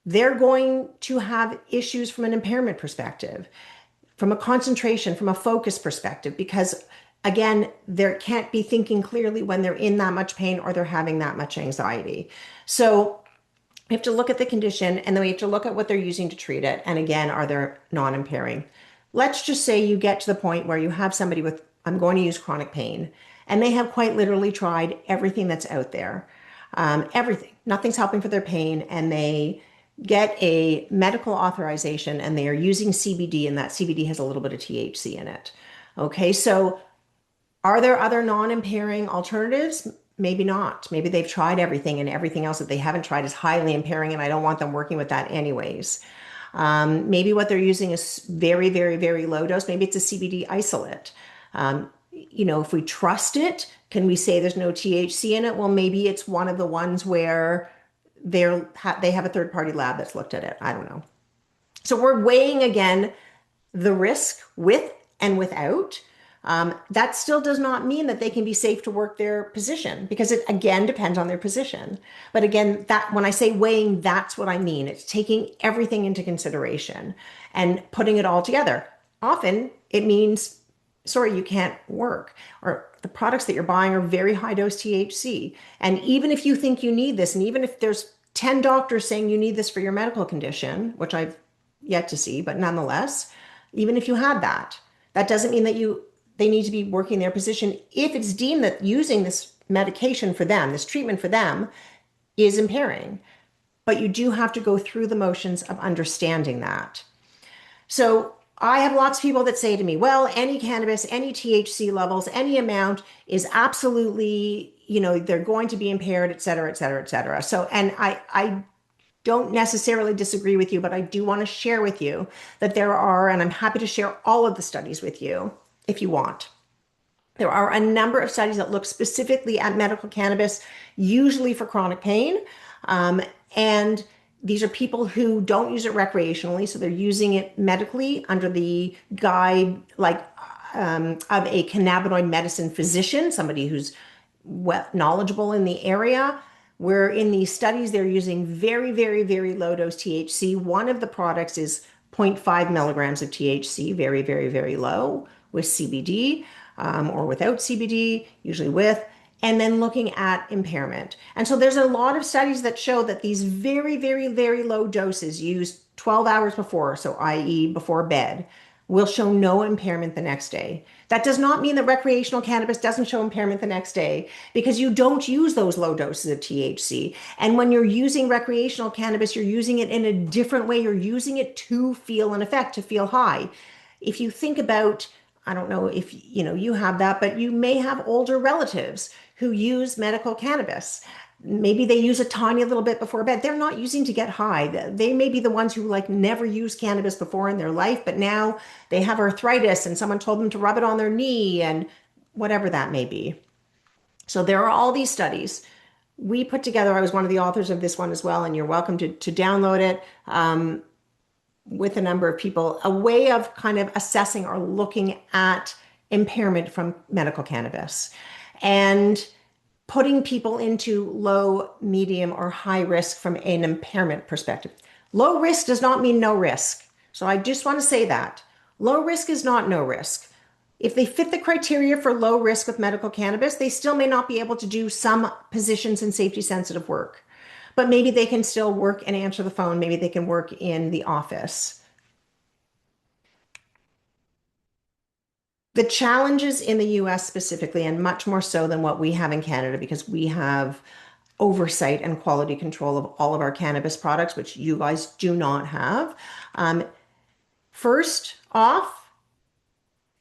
they're going to have issues from an impairment perspective, from a concentration, from a focus perspective, because again, they can't be thinking clearly when they're in that much pain or they're having that much anxiety. So we have to look at the condition, and then we have to look at what they're using to treat it. And again, are they non-impairing? Let's just say you get to the point where you have somebody with, I'm going to use chronic pain, and they have quite literally tried everything that's out there. Everything. Nothing's helping for their pain, and they get a medical authorization and they are using CBD, and that CBD has a little bit of THC in it. Okay, so are there other non-impairing alternatives? Maybe not. Maybe they've tried everything, and everything else that they haven't tried is highly impairing, and I don't want them working with that anyways. Maybe what they're using is very, very, very low dose. Maybe it's a CBD isolate. If we trust it, can we say there's no THC in it? Well, maybe it's one of the ones where they have a third party lab that's looked at it. I don't know. So we're weighing again the risk with and without. That still does not mean that they can be safe to work their position because it again depends on their position. But again, that when I say weighing, that's what I mean. It's taking everything into consideration and putting it all together. Often it means, sorry, you can't work, or the products that you're buying are very high dose THC. And even if you think you need this, and even if there's 10 doctors saying you need this for your medical condition, which I've yet to see, but nonetheless, even if you had that, that doesn't mean that they need to be working their position if it's deemed that using this medication for them, this treatment for them, is impairing. But you do have to go through the motions of understanding that. So I have lots of people that say to me, well, any cannabis, any THC levels, any amount is absolutely, they're going to be impaired, et cetera, et cetera, et cetera. So, and I don't necessarily disagree with you, but I do want to share with you that there are, and I'm happy to share all of the studies with you if you want. There are a number of studies that look specifically at medical cannabis, usually for chronic pain. And these are people who don't use it recreationally, so they're using it medically under the guide, of a cannabinoid medicine physician, somebody who's knowledgeable in the area. Where in these studies, they're using very, very, very low dose THC. One of the products is zero 0.5 milligrams of THC, very, very, very low with CBD, or without CBD, usually with, and then looking at impairment. And so there's a lot of studies that show that these very, very, very low doses used 12 hours before, so i.e. before bed, will show no impairment the next day. That does not mean that recreational cannabis doesn't show impairment the next day because you don't use those low doses of THC. And when you're using recreational cannabis, you're using it in a different way. You're using it to feel an effect, to feel high. If you think about, I don't know if you have that, but you may have older relatives who use medical cannabis. Maybe they use a tiny little bit before bed. They're not using to get high. They may be the ones who never used cannabis before in their life, but now they have arthritis and someone told them to rub it on their knee and whatever that may be. So there are all these studies. We put together, I was one of the authors of this one as well, and you're welcome to download it with a number of people, a way of kind of assessing or looking at impairment from medical cannabis. And putting people into low, medium, or high risk from an impairment perspective. Low risk does not mean no risk. So I just want to say that. Low risk is not no risk. If they fit the criteria for low risk with medical cannabis, they still may not be able to do some positions in safety sensitive work. But maybe they can still work and answer the phone. Maybe they can work in the office. The challenges in the US specifically, and much more so than what we have in Canada, because we have oversight and quality control of all of our cannabis products, which you guys do not have. First off,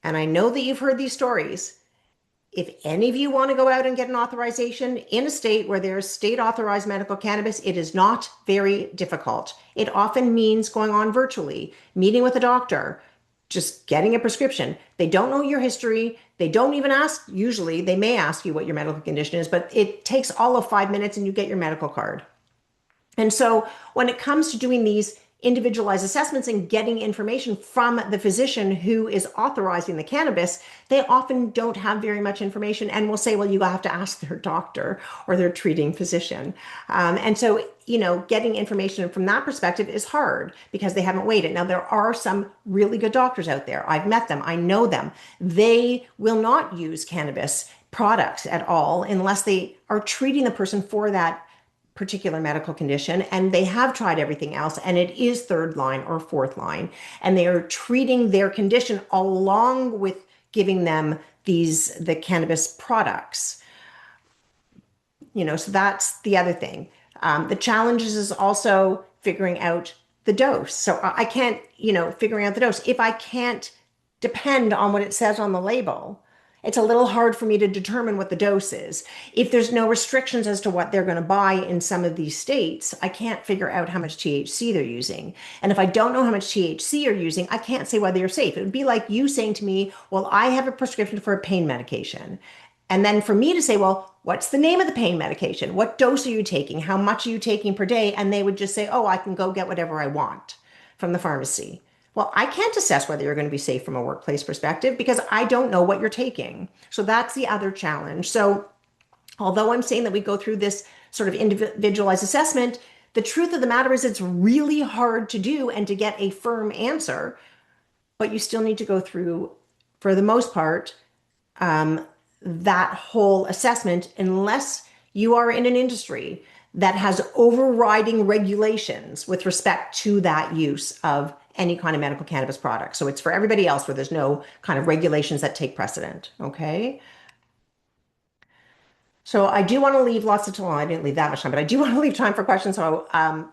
and I know that you've heard these stories, if any of you want to go out and get an authorization in a state where there's state authorized medical cannabis, it is not very difficult. It often means going on virtually, meeting with a doctor, just getting a prescription. They don't know your history. They don't even ask, usually they may ask you what your medical condition is, but it takes all of 5 minutes and you get your medical card. And so when it comes to doing these individualized assessments and getting information from the physician who is authorizing the cannabis, they often don't have very much information and will say, well, you have to ask their doctor or their treating physician. And so, getting information from that perspective is hard because they haven't waited. Now, there are some really good doctors out there. I've met them. I know them. They will not use cannabis products at all unless they are treating the person for that particular medical condition, and they have tried everything else, and it is third line or fourth line, and they are treating their condition along with giving them the cannabis products. So that's the other thing. The challenges is also figuring out the dose. So I can't, figuring out the dose. If I can't depend on what it says on the label, it's a little hard for me to determine what the dose is. If there's no restrictions as to what they're going to buy in some of these states, I can't figure out how much THC they're using. And if I don't know how much THC you're using, I can't say whether you're safe. It would be like you saying to me, well, I have a prescription for a pain medication. And then for me to say, well, what's the name of the pain medication? What dose are you taking? How much are you taking per day? And they would just say, oh, I can go get whatever I want from the pharmacy. Well, I can't assess whether you're going to be safe from a workplace perspective because I don't know what you're taking. So that's the other challenge. So although I'm saying that we go through this sort of individualized assessment, the truth of the matter is it's really hard to do and to get a firm answer, but you still need to go through, for the most part, that whole assessment unless you are in an industry that has overriding regulations with respect to that use of any kind of medical cannabis product. So it's for everybody else where there's no kind of regulations that take precedent. Okay. So I do want to leave lots of time. Well, I didn't leave that much time, but I do want to leave time for questions. So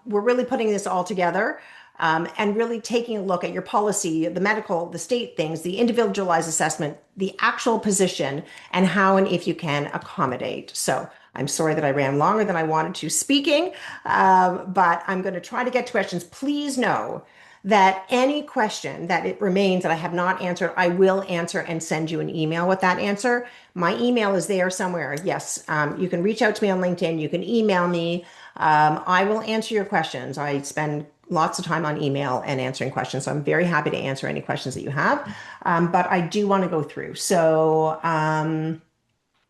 we're really putting this all together and really taking a look at your policy, the medical, the state things, the individualized assessment, the actual position, and how and if you can accommodate. So I'm sorry that I ran longer than I wanted to speaking, but I'm going to try to get to questions. Please know that any question that it remains that I have not answered, I will answer and send you an email with that answer. My email is there somewhere. Yes, you can reach out to me on LinkedIn. You can email me. I will answer your questions. I spend lots of time on email and answering questions. So I'm very happy to answer any questions that you have. But I do want to go through. So I'm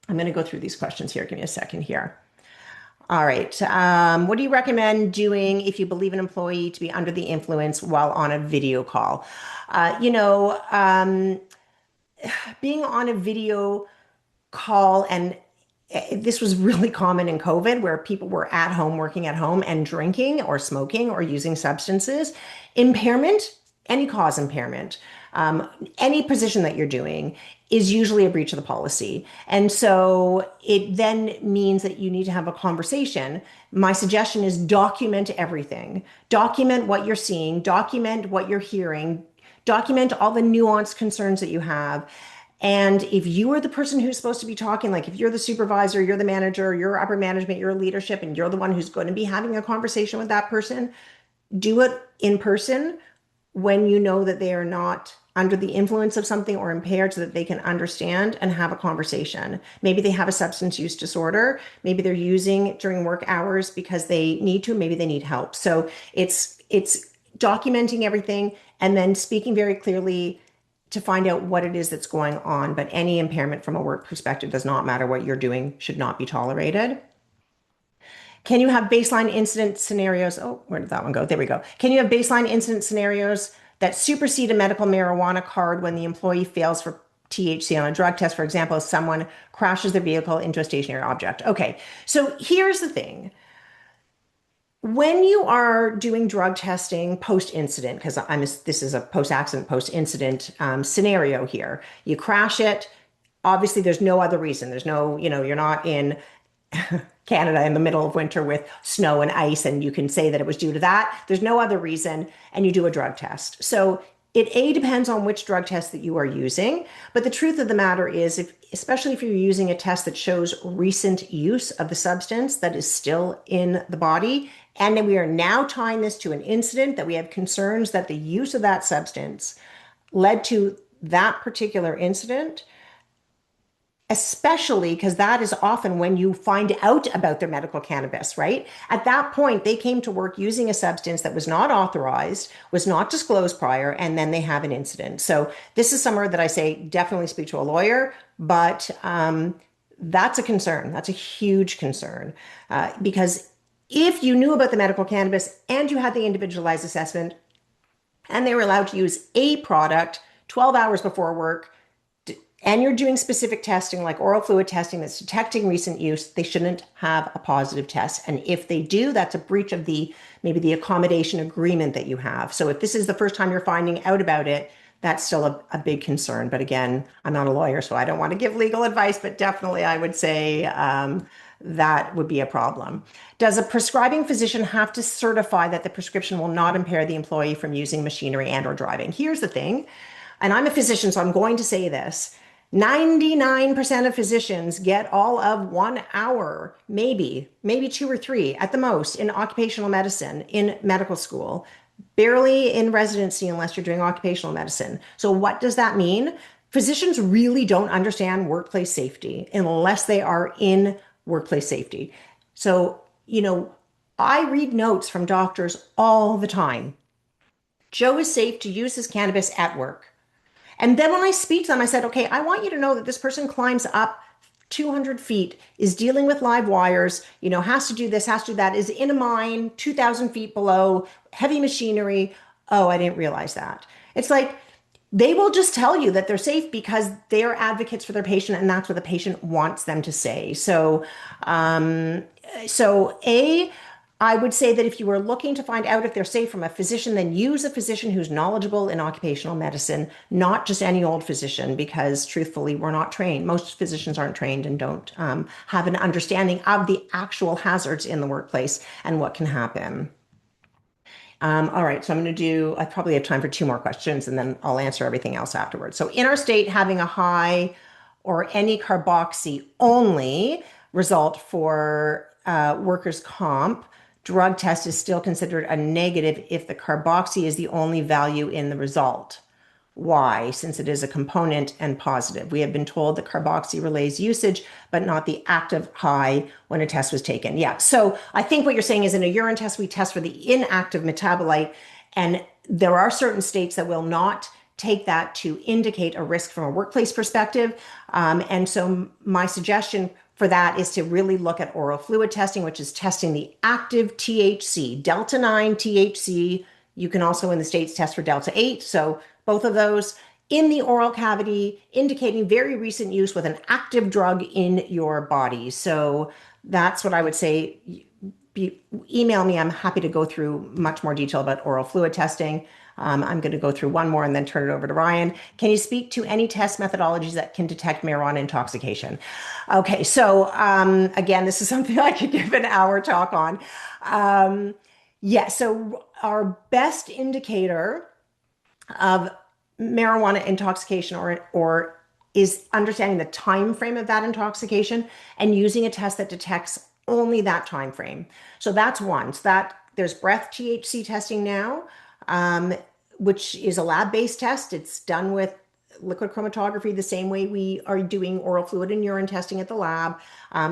going to go through these questions here. Give me a second here. All right. What do you recommend doing if you believe an employee to be under the influence while on a video call? Being on a video call, and this was really common in COVID where people were at home, working at home and drinking or smoking or using substances. Impairment, any cause impairment, any position that you're doing is usually a breach of the policy. And so it then means that you need to have a conversation. My suggestion is document everything. Document what you're seeing, document what you're hearing, document all the nuanced concerns that you have. And if you are the person who's supposed to be talking, like if you're the supervisor, you're the manager, you're upper management, you're leadership, and you're the one who's going to be having a conversation with that person, do it in person when you know that they are not under the influence of something or impaired so that they can understand and have a conversation. Maybe they have a substance use disorder. Maybe they're using during work hours because they need to, maybe they need help. So it's documenting everything and then speaking very clearly to find out what it is that's going on. But any impairment from a work perspective does not matter what you're doing, should not be tolerated. Can you have baseline incident scenarios? Oh, where did that one go? There we go. Can you have baseline incident scenarios that supersede a medical marijuana card when the employee fails for THC on a drug test? For example, if someone crashes their vehicle into a stationary object. Okay, so here's the thing. When you are doing drug testing post-incident, because this is a post-accident, post-incident scenario here, you crash it. Obviously, there's no other reason. There's no, you're not in Canada in the middle of winter with snow and ice, and you can say that it was due to that. There's no other reason, and you do a drug test. So it depends on which drug test that you are using. But the truth of the matter is, especially if you're using a test that shows recent use of the substance that is still in the body, and then we are now tying this to an incident that we have concerns that the use of that substance led to that particular incident, especially because that is often when you find out about their medical cannabis, right? At that point, they came to work using a substance that was not authorized, was not disclosed prior, and then they have an incident. So this is somewhere that I say definitely speak to a lawyer, but that's a concern. That's a huge concern because if you knew about the medical cannabis and you had the individualized assessment and they were allowed to use a product 12 hours before work, and you're doing specific testing like oral fluid testing that's detecting recent use, they shouldn't have a positive test. And if they do, that's a breach of maybe the accommodation agreement that you have. So if this is the first time you're finding out about it, that's still a big concern. But again, I'm not a lawyer, so I don't want to give legal advice, but definitely I would say that would be a problem. Does a prescribing physician have to certify that the prescription will not impair the employee from using machinery and or driving? Here's the thing, and I'm a physician, so I'm going to say this. 99% of physicians get all of 1 hour, maybe 2 or 3 at the most in occupational medicine in medical school, barely in residency unless you're doing occupational medicine. So what does that mean? physicians really don't understand workplace safety unless they are in workplace safety. So, I read notes from doctors all the time. Joe is safe to use his cannabis at work. And then when I speak to them, I said, okay, I want you to know that this person climbs up 200 feet, is dealing with live wires, has to do this, has to do that, is in a mine 2,000 feet below, heavy machinery. Oh, I didn't realize that. It's like they will just tell you that they're safe because they are advocates for their patient, and that's what the patient wants them to say. So I would say that if you are looking to find out if they're safe from a physician, then use a physician who's knowledgeable in occupational medicine, not just any old physician, because truthfully, we're not trained. Most physicians aren't trained and don't have an understanding of the actual hazards in the workplace and what can happen. All right, so I probably have time for two more questions and then I'll answer everything else afterwards. So, in our state, having a high or any carboxy only result for workers' comp drug test is still considered a negative if the carboxy is the only value in the result. Why? Since it is a component and positive. We have been told that carboxy relays usage, but not the active high when a test was taken. Yeah. So I think what you're saying is in a urine test, we test for the inactive metabolite, and there are certain states that will not take that to indicate a risk from a workplace perspective. And so my suggestion for that is to really look at oral fluid testing, which is testing the active THC, Delta 9 THC. You can also in the States test for Delta 8. So both of those in the oral cavity, indicating very recent use with an active drug in your body. So that's what I would say. Email me. I'm happy to go through much more detail about oral fluid testing. I'm going to go through one more and then turn it over to Ryan. Can you speak to any test methodologies that can detect marijuana intoxication? Okay, so again, this is something I could give an hour talk on. Yeah, so our best indicator of marijuana intoxication or is understanding the time frame of that intoxication and using a test that detects only that time frame. So that's one. So that there's breath THC testing now, which is a lab-based test. It's done with liquid chromatography the same way we are doing oral fluid and urine testing at the lab.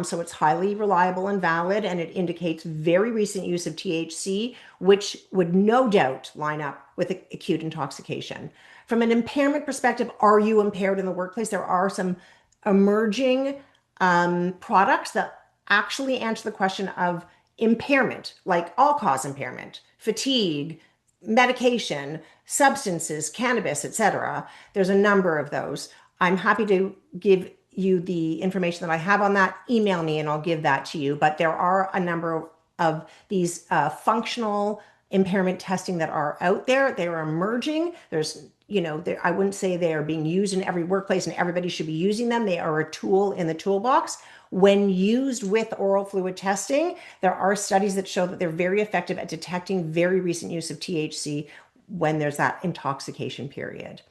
So it's highly reliable and valid, and it indicates very recent use of THC, which would no doubt line up with acute intoxication. From an impairment perspective, are you impaired in the workplace? There are some emerging products that actually answer the question of impairment, like all-cause impairment, fatigue, medication, substances, cannabis, etc. There's a number of those. I'm happy to give you the information that I have on that. Email me and I'll give that to you. But there are a number of these functional impairment testing that are out there. They are emerging. I wouldn't say they are being used in every workplace and everybody should be using them. They are a tool in the toolbox. When used with oral fluid testing, there are studies that show that they're very effective at detecting very recent use of THC when there's that intoxication period.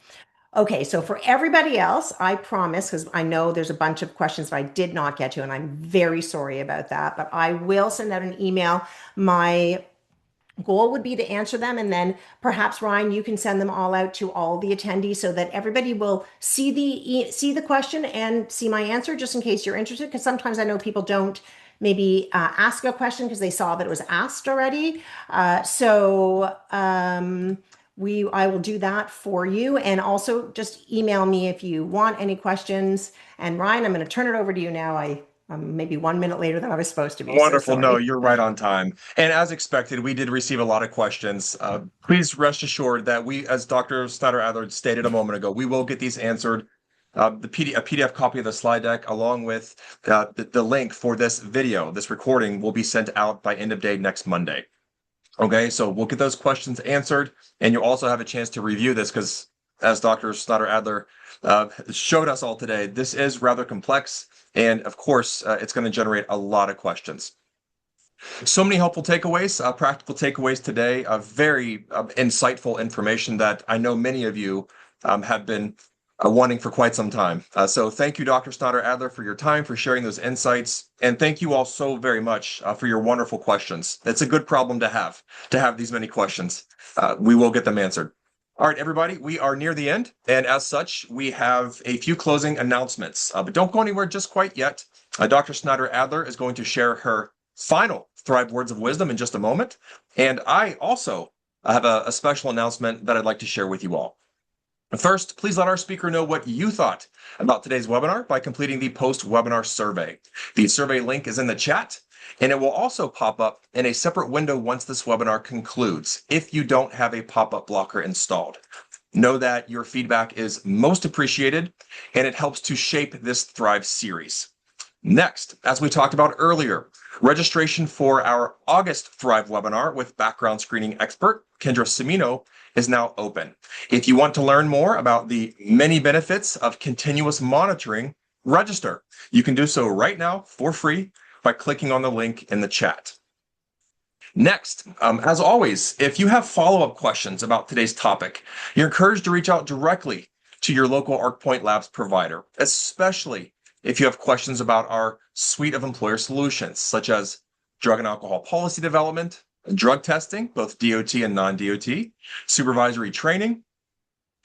Okay, so for everybody else, I promise, because I know there's a bunch of questions that I did not get to, and I'm very sorry about that, but I will send out an email. My goal would be to answer them, and then perhaps Ryan, you can send them all out to all the attendees so that everybody will see the question and see my answer, just in case you're interested, because sometimes I know people don't maybe ask a question because they saw that it was asked already. I will do that for you, and also just email me if you want any questions. And Ryan, I'm going to turn it over to you now. I'm maybe 1 minute later than I was supposed to be. Wonderful. So No, sorry. you're right on time. And as expected, we did receive a lot of questions. Please rest assured that we, as Dr. Snyder-Adler stated a moment ago, we will get these answered. A PDF copy of the slide deck, along with the link for this video, this recording, will be sent out by end of day next Monday. Okay, so we'll get those questions answered, and you'll also have a chance to review this because, as Dr. Snyder-Adler showed us all today, this is rather complex, and of course, it's going to generate a lot of questions. So many helpful takeaways, practical takeaways today, very insightful information that I know many of you have been wanting for quite some time. So thank you, Dr. Snyder-Adler, for your time, for sharing those insights. And thank you all so very much for your wonderful questions. It's a good problem to have these many questions. We will get them answered. All right, everybody, we are near the end. And as such, we have a few closing announcements. But don't go anywhere just quite yet. Dr. Snyder Adler is going to share her final Thrive Words of Wisdom in just a moment. And I also have a special announcement that I'd like to share with you all. First, please let our speaker know what you thought about today's webinar by completing the post-webinar survey. The survey link is in the chat, and it will also pop up in a separate window once this webinar concludes if you don't have a pop-up blocker installed. Know that your feedback is most appreciated, and it helps to shape this Thrive series. Next, as we talked about earlier, registration for our August Thrive webinar with background screening expert Kendra Semino is now open. If you want to learn more about the many benefits of continuous monitoring, register. You can do so right now for free by clicking on the link in the chat. Next, as always, if you have follow-up questions about today's topic, you're encouraged to reach out directly to your local ARCpoint Labs provider, especially if you have questions about our suite of employer solutions, such as drug and alcohol policy development, drug testing, both DOT and non-DOT, supervisory training,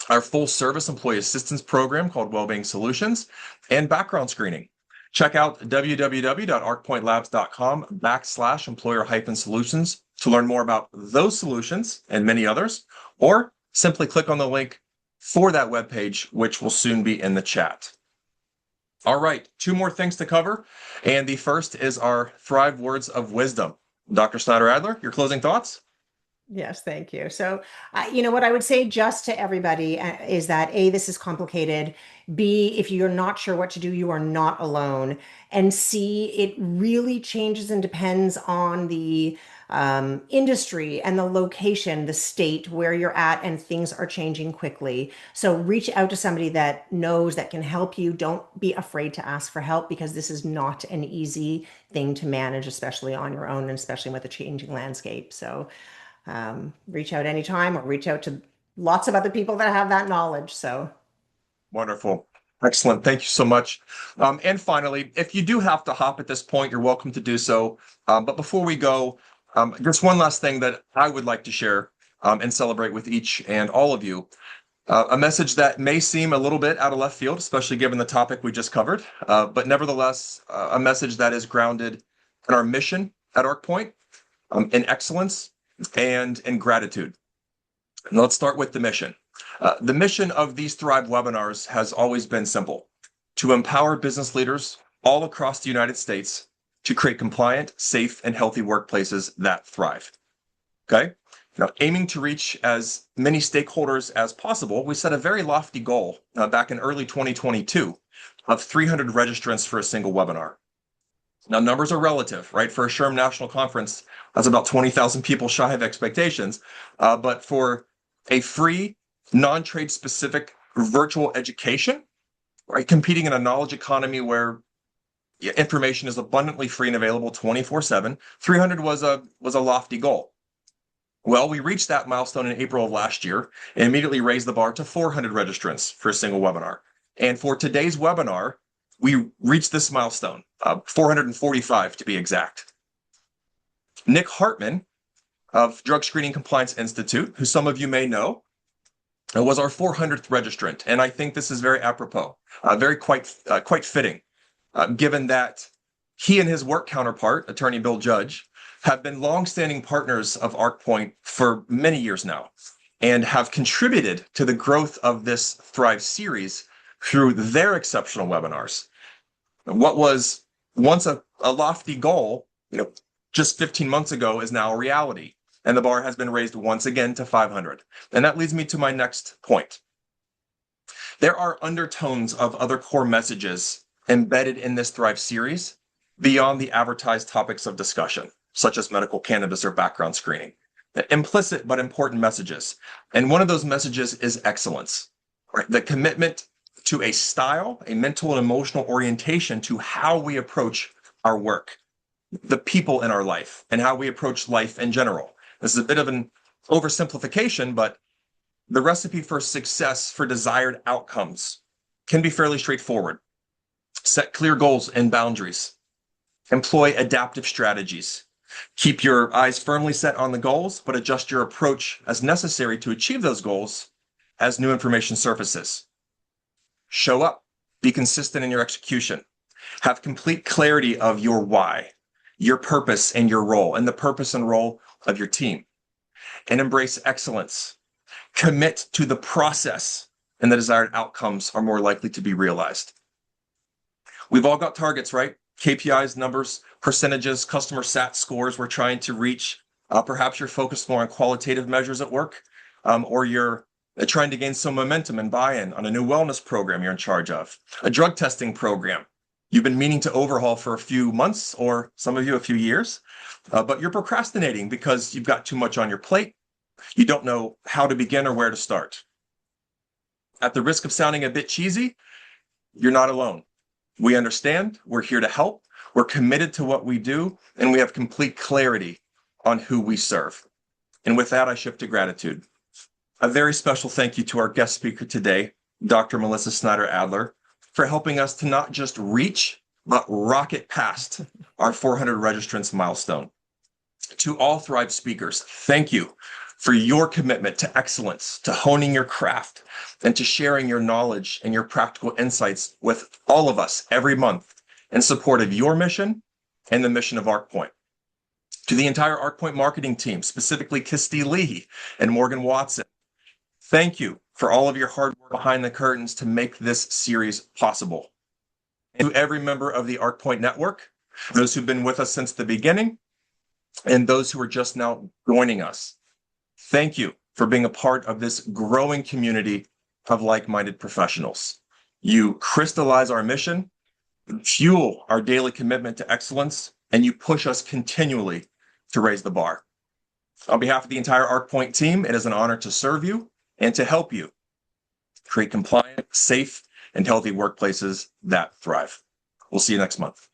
our full service employee assistance program called Wellbeing Solutions, and background screening. Check out www.arcpointlabs.com/employer-solutions to learn more about those solutions and many others, or simply click on the link for that webpage, which will soon be in the chat. All right, 2 more things to cover, and the first is our Thrive Words of Wisdom. Dr. Snyder Adler, your closing thoughts? Yes, thank you. So, what I would say just to everybody is that A, this is complicated. B, if you're not sure what to do, you are not alone. And C, it really changes and depends on the industry and the location, the state where you're at, and things are changing quickly. So reach out to somebody that knows, that can help you. Don't be afraid to ask for help, because this is not an easy thing to manage, especially on your own, and especially with a changing landscape. So reach out anytime, or reach out to lots of other people that have that knowledge. So wonderful. Excellent. Thank you so much. And finally, if you do have to hop at this point, you're welcome to do so. But before we go, just one last thing that I would like to share and celebrate with each and all of you. A message that may seem a little bit out of left field, especially given the topic we just covered, but nevertheless, a message that is grounded in our mission at ARCpoint, in excellence, and in gratitude. And let's start with the mission. The mission of these Thrive webinars has always been simple: to empower business leaders all across the United States to create compliant, safe, and healthy workplaces that thrive. Okay? Now, aiming to reach as many stakeholders as possible, we set a very lofty goal back in early 2022 of 300 registrants for a single webinar. Now, numbers are relative, right? For a SHRM National Conference, that's about 20,000 people shy of expectations. But for a free, non-trade specific virtual education, right, competing in a knowledge economy where information is abundantly free and available 24/7, 300 was a lofty goal. Well, we reached that milestone in April of last year and immediately raised the bar to 400 registrants for a single webinar. And for today's webinar, we reached this milestone, 445 to be exact. Nick Hartman of Drug Screening Compliance Institute, who some of you may know, was our 400th registrant. And I think this is very apropos, quite fitting, given that he and his work counterpart, attorney Bill Judge, have been longstanding partners of ARCpoint for many years now and have contributed to the growth of this Thrive series through their exceptional webinars. What was once a lofty goal, just 15 months ago, is now a reality, and the bar has been raised once again to 500. And that leads me to my next point. There are undertones of other core messages embedded in this Thrive series beyond the advertised topics of discussion, such as medical cannabis or background screening. Implicit but important messages. And one of those messages is excellence, right? The commitment to a style, a mental and emotional orientation to how we approach our work, the people in our life, and how we approach life in general. This is a bit of an oversimplification, but the recipe for success for desired outcomes can be fairly straightforward. Set clear goals and boundaries. Employ adaptive strategies. Keep your eyes firmly set on the goals, but adjust your approach as necessary to achieve those goals as new information surfaces. Show up, be consistent in your execution, have complete clarity of your why, your purpose and your role, and the purpose and role of your team, and embrace excellence. Commit to the process, and the desired outcomes are more likely to be realized. We've all got targets, right? KPIs, numbers, percentages, customer sat scores we're trying to reach. Perhaps you're focused more on qualitative measures at work, or you're trying to gain some momentum and buy-in on a new wellness program you're in charge of, a drug testing program you've been meaning to overhaul for a few months, or some of you a few years, but you're procrastinating because you've got too much on your plate. You don't know how to begin or where to start. At the risk of sounding a bit cheesy, you're not alone. We understand, we're here to help, we're committed to what we do, and we have complete clarity on who we serve. And with that, I shift to gratitude. A very special thank you to our guest speaker today, Dr. Melissa Snyder-Adler, for helping us to not just reach, but rocket past our 400 registrants milestone. To all Thrive speakers, thank you for your commitment to excellence, to honing your craft, and to sharing your knowledge and your practical insights with all of us every month in support of your mission and the mission of ARCpoint. To the entire ARCpoint marketing team, specifically Kirsty Lee and Morgan Watson, thank you for all of your hard work behind the curtains to make this series possible. And to every member of the ARCpoint network, those who've been with us since the beginning, and those who are just now joining us, thank you for being a part of this growing community of like-minded professionals. You crystallize our mission, fuel our daily commitment to excellence, and you push us continually to raise the bar. On behalf of the entire ARCpoint team, it is an honor to serve you and to help you create compliant, safe, and healthy workplaces that thrive. We'll see you next month.